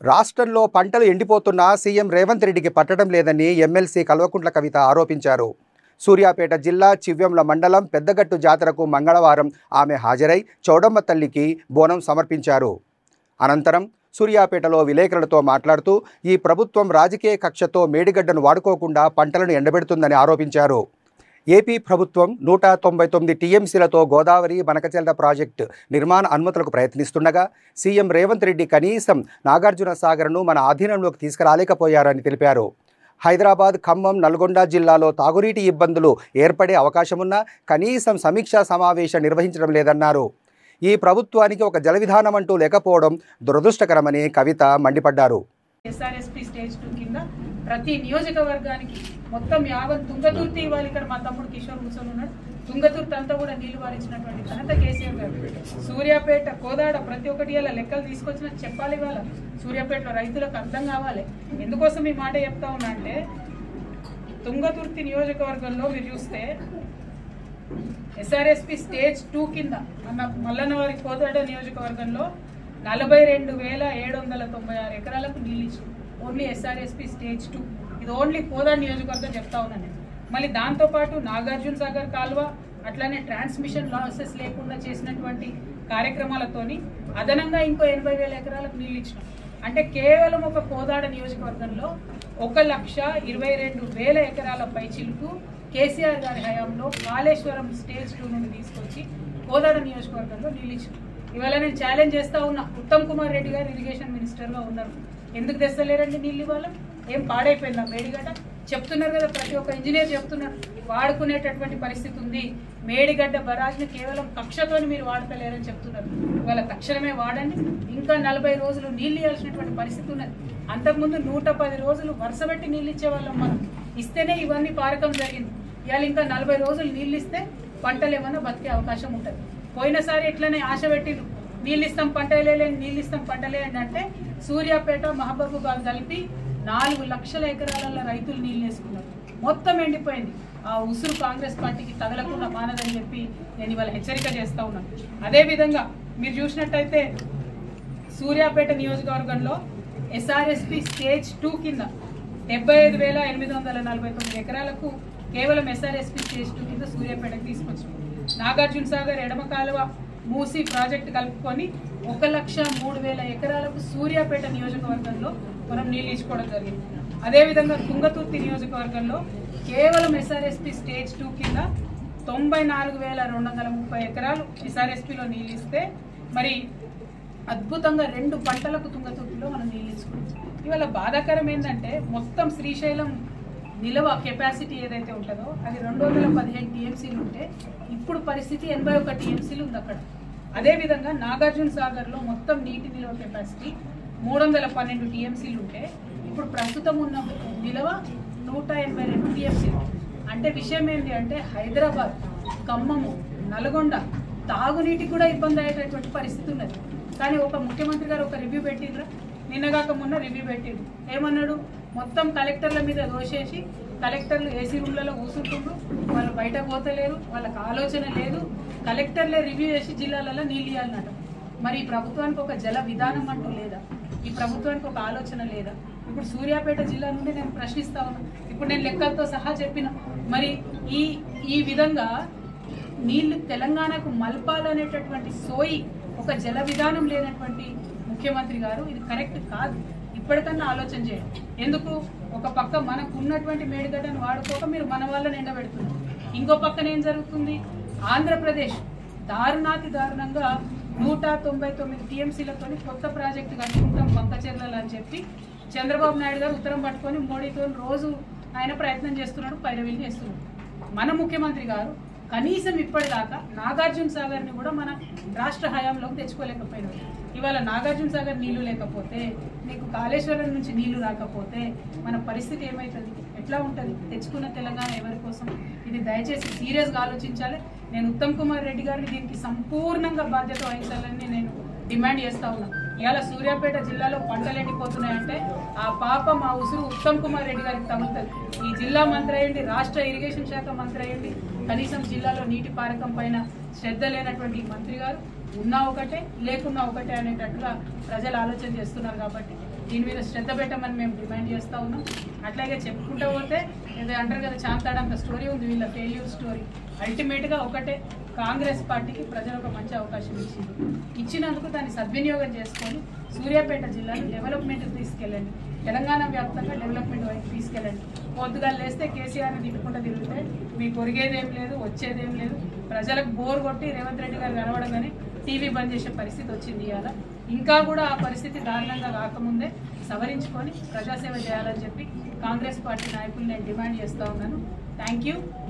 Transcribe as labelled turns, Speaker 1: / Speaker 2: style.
Speaker 1: రాష్ట్రంలో పంటలు ఎండిపోతున్నా సీఎం రేవంత్ రెడ్డికి పట్టడం లేదని ఎమ్మెల్సీ కల్వకుంట్ల కవిత ఆరోపించారు. సూర్యాపేట జిల్లా చివ్యంల మండలం పెద్దగట్టు జాతరకు మంగళవారం ఆమె హాజరై చౌడమ్మ తల్లికి బోనం సమర్పించారు. అనంతరం సూర్యాపేటలో విలేకరులతో మాట్లాడుతూ ఈ ప్రభుత్వం రాజకీయ కక్షతో మేడిగడ్డను వాడుకోకుండా పంటలను ఎండబెడుతుందని ఆరోపించారు. ఏపీ ప్రభుత్వం 199 టీఎంసీలతో గోదావరి బనకచెర్ల ప్రాజెక్టు నిర్మాణ అనుమతులకు ప్రయత్నిస్తుండగా సీఎం రేవంత్ రెడ్డి కనీసం నాగార్జున సాగర్ను మన ఆధీనంలోకి తీసుకురాలేకపోయారని తెలిపారు. హైదరాబాద్, ఖమ్మం, నల్గొండ జిల్లాలో తాగునీటి ఇబ్బందులు ఏర్పడే అవకాశమున్నా కనీసం సమీక్షా సమావేశం నిర్వహించడం లేదన్నారు. ఈ ప్రభుత్వానికి ఒక జల విధానం అంటూ లేకపోవడం దురదృష్టకరమని కవిత మండిపడ్డారు.
Speaker 2: ఎస్ఆర్ఎస్పీ స్టేజ్ 2 కింద ప్రతి నియోజకవర్గానికి మొత్తం 50 తుంగతుర్తి ఇవ్వాలి. ఇక్కడ మా తమ్ముడు కిషోర్ కూర్చొని ఉన్నాడు. తుంగతుర్తి అంతా కూడా నీళ్లు వారించినటువంటి ఘనత కేసీఆర్ గారు. సూర్యాపేట, కోదాడ ప్రతి ఒక్కటి ఇలా లెక్కలు తీసుకొచ్చిన చెప్పాలి. వాళ్ళ సూర్యాపేటలో రైతులకు అర్థం కావాలి. ఎందుకోసం ఈ మాట చెప్తా ఉన్నా అంటే, తుంగతుర్తి నియోజకవర్గంలో మీరు చూస్తే ఎస్ఆర్ఎస్పీ స్టేజ్ 2 కింద మన మల్లన్నవారి కోదాడ నియోజకవర్గంలో 42,796 ఎకరాలకు నీళ్ళు ఇచ్చారు. Only SRSP stage 2. ఇది ఓన్లీ కోదాడ నియోజకవర్గం చెప్తా ఉన్నాను నేను. మళ్ళీ దాంతోపాటు నాగార్జున సాగర్ కాలువ, అట్లానే ట్రాన్స్మిషన్ లాసెస్ లేకుండా చేసినటువంటి కార్యక్రమాలతోని అదనంగా ఇంకో 80,000 ఎకరాలకు నీళ్ళు ఇచ్చినాం. అంటే కేవలం ఒక కోదాడ నియోజకవర్గంలో 1,22,000 ఎకరాల పైచిలుకు కేసీఆర్ గారి హయాంలో కాళేశ్వరం స్టేజ్ 2 నుండి తీసుకొచ్చి కోదాడ నియోజకవర్గంలో నీళ్ళు ఇచ్చినాం. ఇవాళ నేను ఛాలెంజ్ చేస్తా ఉన్నా, ఉత్తమ్ కుమార్ రెడ్డి గారు ఇరిగేషన్ మినిస్టర్గా ఉన్నారు, ఎందుకు తెస్తలేరండి నీళ్ళు? ఇవాళ ఏం పాడైపోయిందా మేడిగడ్డ? చెప్తున్నారు కదా, ప్రతి ఒక్క ఇంజనీర్ చెప్తున్నారు వాడుకునేటటువంటి పరిస్థితి ఉంది. మేడిగడ్డ బరాజ్ని కేవలం కక్షతోని మీరు వాడతలేరని చెప్తున్నారు. ఇవాళ తక్షణమే వాడండి. ఇంకా 40 రోజులు నీళ్ళు ఇవ్వాల్సినటువంటి పరిస్థితి ఉన్నది. అంతకుముందు 110 రోజులు వరుసబెట్టి నీళ్ళు ఇచ్చేవాళ్ళం మనం. ఇస్తేనే ఇవన్నీ పారకం జరిగింది. ఇవాళ ఇంకా 40 రోజులు నీళ్ళు ఇస్తే పంటలు ఏమన్నా బతికే అవకాశం ఉంటుంది. పోయినసారి ఎట్లనే ఆశ పెట్టిండ్రు, నీళ్ళు ఇస్తాం పంటలే, నీళ్ళు ఇస్తాం పంటలే అంటే సూర్యాపేట, మహబూబాబాద్ కలిపి 4 లక్షల ఎకరాలలో రైతులు నీళ్ళు వేసుకున్నారు. మొత్తం ఎండిపోయింది. ఆ ఉసురు కాంగ్రెస్ పార్టీకి తగలకుండా మానదని చెప్పి నేను ఇవాళ హెచ్చరిక చేస్తా ఉన్నాను. అదేవిధంగా మీరు చూసినట్టయితే సూర్యాపేట నియోజకవర్గంలో ఎస్ఆర్ఎస్పీ స్టేజ్ 2 కింద 75,849 ఎకరాలకు కేవలం ఎస్ఆర్ఎస్పీ స్టేజ్ 2 కింద సూర్యాపేటకు తీసుకొచ్చాం. నాగార్జున సాగర్, ఎడమ కాలువ, మూసి ప్రాజెక్టు కలుపుకొని 1,03,000 ఎకరాలకు సూర్యాపేట నియోజకవర్గంలో మనం నీళ్ళు ఇచ్చుకోవడం జరిగింది. అదేవిధంగా తుంగతుర్తి నియోజకవర్గంలో కేవలం ఎస్ఆర్ఎస్పీ స్టేజ్ 2 కింద 94,230 ఎకరాలు ఎస్ఆర్ఎస్పీలో నీళ్ళు ఇస్తే మరి అద్భుతంగా 2 పంటలకు తుంగతుర్తిలో మనం నీళ్ళు ఇచ్చుకున్నాం. ఇవాళ బాధాకరం ఏంటంటే, మొత్తం శ్రీశైలం నిల్వ కెపాసిటీ ఏదైతే ఉంటుందో అది 215 టీఎంసీలు ఉంటే ఇప్పుడు పరిస్థితి 81 టీఎంసీలు ఉంది అక్కడ. అదేవిధంగా నాగార్జున సాగర్లో మొత్తం నీటి నిల్వ కెపాసిటీ 312 టీఎంసీలు ఉంటే ఇప్పుడు ప్రస్తుతం ఉన్న నిల్వ 182 టీఎంసీలు. అంటే విషయం ఏంటి అంటే, హైదరాబాద్, ఖమ్మము, నల్గొండ తాగునీటికి కూడా ఇబ్బంది అయ్యేటటువంటి పరిస్థితి ఉన్నది. కానీ ఒక ముఖ్యమంత్రి గారు ఒక రివ్యూ పెట్టిండ్రా, నిన్నగాక మొన్న రివ్యూ పెట్టిండ్రు. ఏమన్నాడు? మొత్తం కలెక్టర్ల మీద దోషేసి కలెక్టర్లు ఏసీ రూమ్లలో కూర్చుంటుండ్రు, వాళ్ళు బయట పోతలేరు, వాళ్ళకి ఆలోచన లేదు. కలెక్టర్లే రివ్యూ చేసి జిల్లాలలో నీళ్ళు ఇవ్వాలన్నట. మరి ఈ ప్రభుత్వానికి ఒక జల విధానం అంటూ లేదా? ఈ ప్రభుత్వానికి ఒక ఆలోచన లేదా? ఇప్పుడు సూర్యాపేట జిల్లా నుండి నేను ప్రశ్నిస్తా ఉన్నా. ఇప్పుడు నేను లెక్కలతో సహా చెప్పిన, మరి ఈ విధంగా నీళ్లు తెలంగాణకు మల్పాలనేటటువంటి సోయి, ఒక జల విధానం లేనటువంటి ముఖ్యమంత్రి గారు, ఇది కరెక్ట్ కాదు. ఇప్పటికన్నా ఆలోచన చేయండి. ఎందుకు ఒక పక్క మనకు ఉన్నటువంటి మేడిగడ్డను వాడుకోక మీరు మన వాళ్ళని ఎండబెడుతున్నారు. ఇంకో పక్కన ఏం జరుగుతుంది? ఆంధ్రప్రదేశ్ దారుణాతి దారుణంగా 199 టీఎంసీలతో కొత్త ప్రాజెక్టు కట్టుకుంటాం బనకచెర్ల అని చెప్పి చంద్రబాబు నాయుడు గారు ఉత్తరం పట్టుకొని మోడీతో రోజు ఆయన ప్రయత్నం చేస్తున్నాడు, పైరవీలు చేస్తున్నాడు. మన ముఖ్యమంత్రి గారు కనీసం ఇప్పటిదాకా నాగార్జున సాగర్ని కూడా మన రాష్ట్ర హయాంలోకి తెచ్చుకోలేకపోయినారు. ఇవాళ నాగార్జున సాగర్ నీళ్లు లేకపోతే, నీకు కాళేశ్వరం నుంచి నీళ్లు రాకపోతే మన పరిస్థితి ఏమవుతుంది? ఎట్లా ఉంటుంది? తెచ్చుకున్న తెలంగాణ ఎవరి కోసం? ఇది దయచేసి సీరియస్గా ఆలోచించాలి. నేను ఉత్తమ్ కుమార్ రెడ్డి గారిని దీనికి సంపూర్ణంగా బాధ్యత వహించాలని నేను డిమాండ్ చేస్తా ఉన్నా. ఇవాళ సూర్యాపేట జిల్లాలో పంటలు ఎండిపోతున్నాయంటే ఆ పాపం ఆ ఉసురు ఉత్తమ్ కుమార్ రెడ్డి గారికి తగులుతుంది. ఈ జిల్లా మంత్రి అయ్యండి, రాష్ట్ర ఇరిగేషన్ శాఖ మంత్రి అయ్యండి, కనీసం జిల్లాలో నీటి పారకం పైన శ్రద్ధ లేనటువంటి మంత్రి గారు ఉన్నా ఒకటే లేకున్నా ఒకటే అనేటట్టుగా ప్రజలు ఆలోచన చేస్తున్నారు. కాబట్టి దీని మీద శ్రద్ధ పెట్టమని మేము డిమాండ్ చేస్తూ ఉన్నాం. అట్లాగే చెప్పుకుంటూ పోతే ఏదో అంటారు కదా, చాంతాడంత స్టోరీ ఉంది వీళ్ళ ఫెయిల్యూర్ స్టోరీ. అల్టిమేట్గా ఒకటే, కాంగ్రెస్ పార్టీకి ప్రజలు ఒక మంచి అవకాశం ఇచ్చినందుకు దాన్ని సద్వినియోగం చేసుకొని సూర్యాపేట జిల్లాను డెవలప్మెంట్కి తీసుకెళ్ళండి, తెలంగాణ వ్యాప్తంగా డెవలప్మెంట్ వైపు తీసుకెళ్ళండి. పొద్దుగా లేస్తే కేసీఆర్ని తిట్టుకుంటూ తిరిగితే మీకు ఒరిగేదేం లేదు, వచ్చేదేం లేదు. ప్రజలకు బోర్ కొట్టి రేవంత్ రెడ్డి గారు కనవడగానే టీవీ బంద్ చేసే పరిస్థితి వచ్చింది. ఇవాళ ఇంకా కూడా ఆ పరిస్థితి దారుణంగా కాకముందే సవరించుకొని ప్రజాసేవ చేయాలని చెప్పి కాంగ్రెస్ పార్టీ నాయకులు నేను డిమాండ్ చేస్తూ ఉన్నాను. Thank you.